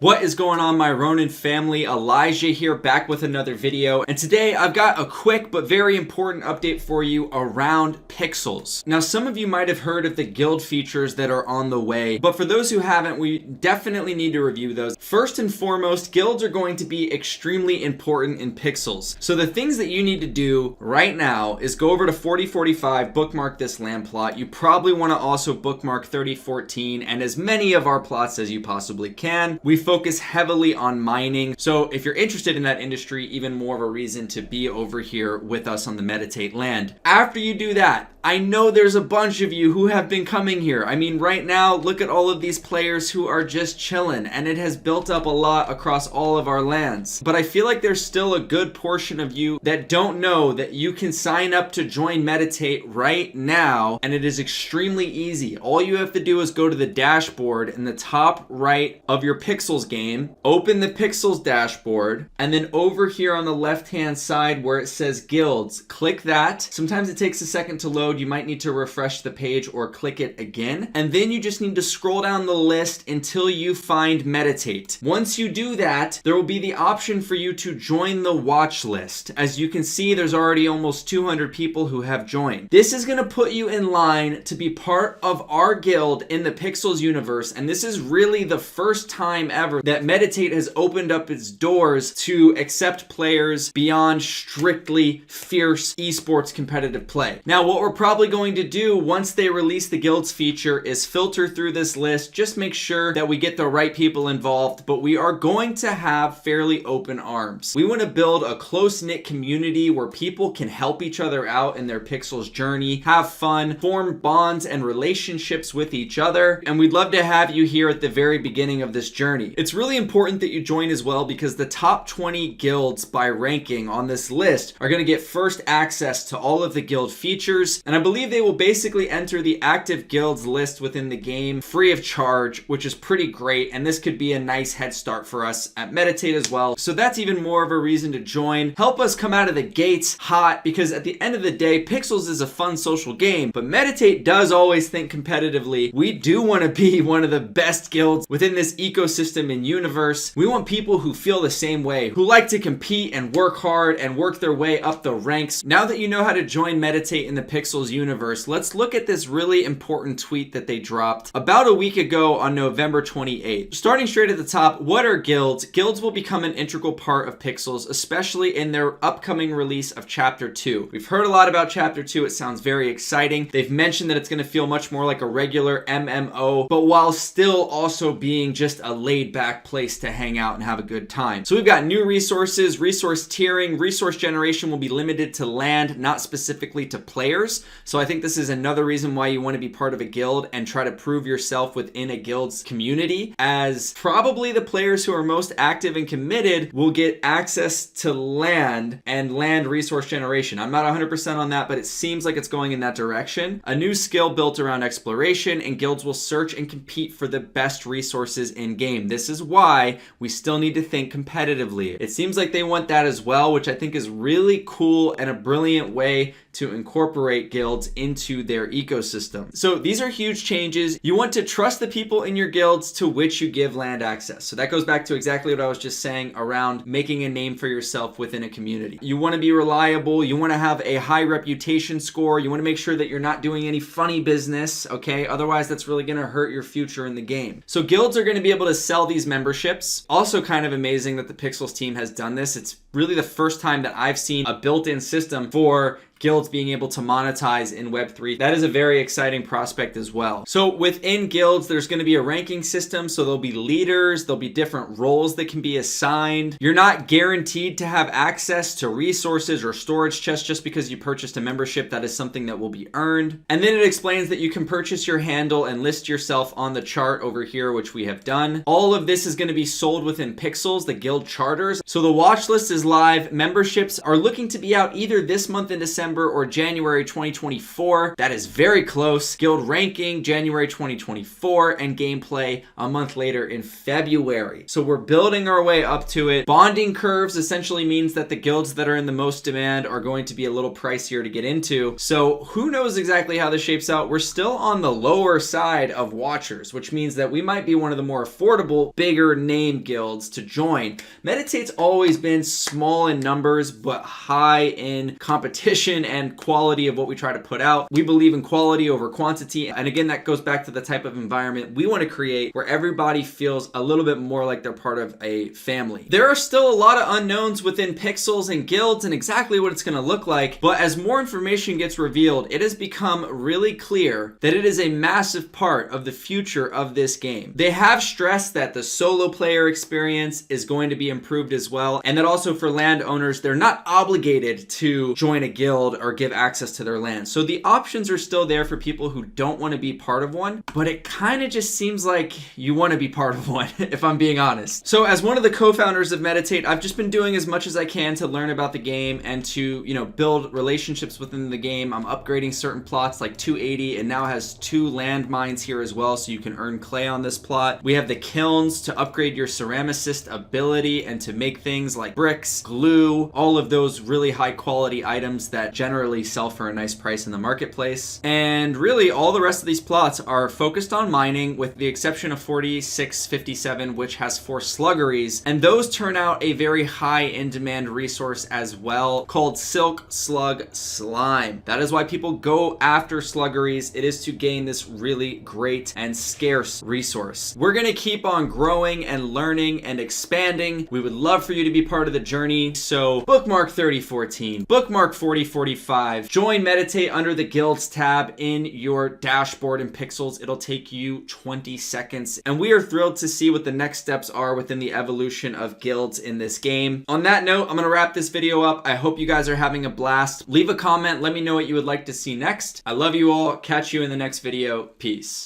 What is going on, my Ronin family? Elijah here, back with another video. And today I've got a quick but very important update for you around pixels. Now, some of you might have heard of the guild features that are on the way, but for those who haven't, we definitely need to review those. First and foremost, guilds are going to be extremely important in pixels. So the things that you need to do right now is go over to 4045, bookmark this land plot. You probably want to also bookmark 3014 and as many of our plots as you possibly can. We focus heavily on mining. So if you're interested in that industry, even more of a reason to be over here with us on the METAT8 land. After you do that, I know there's a bunch of you who have been coming here. I mean, right now, look at all of these players who are just chilling, and it has built up a lot across all of our lands. But I feel like there's still a good portion of you that don't know that you can sign up to join METAT8 right now, and it is extremely easy. All you have to do is go to the dashboard in the top right of your Pixels game, open the Pixels dashboard, and then over here on the left-hand side where it says guilds, click that. Sometimes it takes a second to load. You might need to refresh the page or click it again. And then you just need to scroll down the list until you find METAT8. Once you do that, there will be the option for you to join the watch list. As you can see, there's already almost 200 people who have joined. This is going to put you in line to be part of our guild in the Pixels universe. And this is really the first time ever that METAT8 has opened up its doors to accept players beyond strictly fierce esports competitive play. Now, what we're probably going to do once they release the guilds feature is filter through this list, just make sure that we get the right people involved, but we are going to have fairly open arms. We want to build a close-knit community where people can help each other out in their Pixels journey, have fun, form bonds and relationships with each other, and we'd love to have you here at the very beginning of this journey. It's really important that you join as well because the top 20 guilds by ranking on this list are going to get first access to all of the guild features, and I believe they will basically enter the active guilds list within the game free of charge, which is pretty great, and this could be a nice head start for us at METAT8 as well. So that's even more of a reason to join. Help us come out of the gates hot, because at the end of the day, Pixels is a fun social game, but METAT8 does always think competitively. We do want to be one of the best guilds within this ecosystem and universe. We want people who feel the same way, who like to compete and work hard and work their way up the ranks. Now that you know how to join METAT8 in the Pixels universe, let's look at this really important tweet that they dropped about a week ago on November 28th. Starting straight at the top, what are guilds? Guilds will become an integral part of Pixels, especially in their upcoming release of Chapter 2. We've heard a lot about Chapter 2. It sounds very exciting. They've mentioned that it's going to feel much more like a regular MMO, but while still also being just a laid-back place to hang out and have a good time. So we've got new resources, resource tiering, resource generation will be limited to land, not specifically to players. So I think this is another reason why you want to be part of a guild and try to prove yourself within a guild's community, as probably the players who are most active and committed will get access to land and land resource generation. I'm not 100% on that, but it seems like it's going in that direction. A new skill built around exploration, and guilds will search and compete for the best resources in game. This is why we still need to think competitively. It seems like they want that as well, which I think is really cool and a brilliant way to incorporate guilds into their ecosystem. So these are huge changes. You want to trust the people in your guilds to which you give land access. So that goes back to exactly what I was just saying around making a name for yourself within a community. You want to be reliable. You want to have a high reputation score. You want to make sure that you're not doing any funny business, okay? Otherwise, that's really going to hurt your future in the game. So guilds are going to be able to sell these memberships. Also kind of amazing that the Pixels team has done this. It's really the first time that I've seen a built-in system for guilds being able to monetize in Web3. That is a very exciting prospect as well. So within guilds, there's going to be a ranking system. So there'll be leaders, there'll be different roles that can be assigned. You're not guaranteed to have access to resources or storage chests just because you purchased a membership. That is something that will be earned. And then it explains that you can purchase your handle and list yourself on the chart over here, which we have done. All of this is going to be sold within Pixels, the guild charters. So the watch list is live. Memberships are looking to be out either this month in December December or January 2024. That is very close. Guild ranking, January 2024, and gameplay a month later in February. So we're building our way up to it. Bonding curves essentially means that the guilds that are in the most demand are going to be a little pricier to get into. So who knows exactly how this shapes out? We're still on the lower side of Watchers, which means that we might be one of the more affordable, bigger name guilds to join. METAT8's always been small in numbers, but high in competition and quality of what we try to put out. We believe in quality over quantity. And again, that goes back to the type of environment we want to create where everybody feels a little bit more like they're part of a family. There are still a lot of unknowns within pixels and guilds and exactly what it's going to look like. But as more information gets revealed, it has become really clear that it is a massive part of the future of this game. They have stressed that the solo player experience is going to be improved as well, and that also for landowners, they're not obligated to join a guild or give access to their land. So the options are still there for people who don't want to be part of one, but it kind of just seems like you want to be part of one, if I'm being honest. So as one of the co-founders of METAT8, I've just been doing as much as I can to learn about the game and to, build relationships within the game. I'm upgrading certain plots like 280. It now has 2 landmines here as well, so you can earn clay on this plot. We have the Kilns to upgrade your ceramicist ability and to make things like bricks, glue, all of those really high quality items that generally sell for a nice price in the marketplace. And really all the rest of these plots are focused on mining with the exception of 4657, which has 4 sluggeries, and those turn out a very high in demand resource as well called Silk Slug Slime. That is why people go after sluggeries. It is to gain this really great and scarce resource. We're gonna keep on growing and learning and expanding. We would love for you to be part of the journey. So bookmark 3014, bookmark 4045, join METAT8 under the guilds tab in your dashboard in pixels. It'll take you 20 seconds. And we are thrilled to see what the next steps are within the evolution of guilds in this game. On that note, I'm gonna wrap this video up. I hope you guys are having a blast. Leave a comment. Let me know what you would like to see next. I love you all. Catch you in the next video. Peace.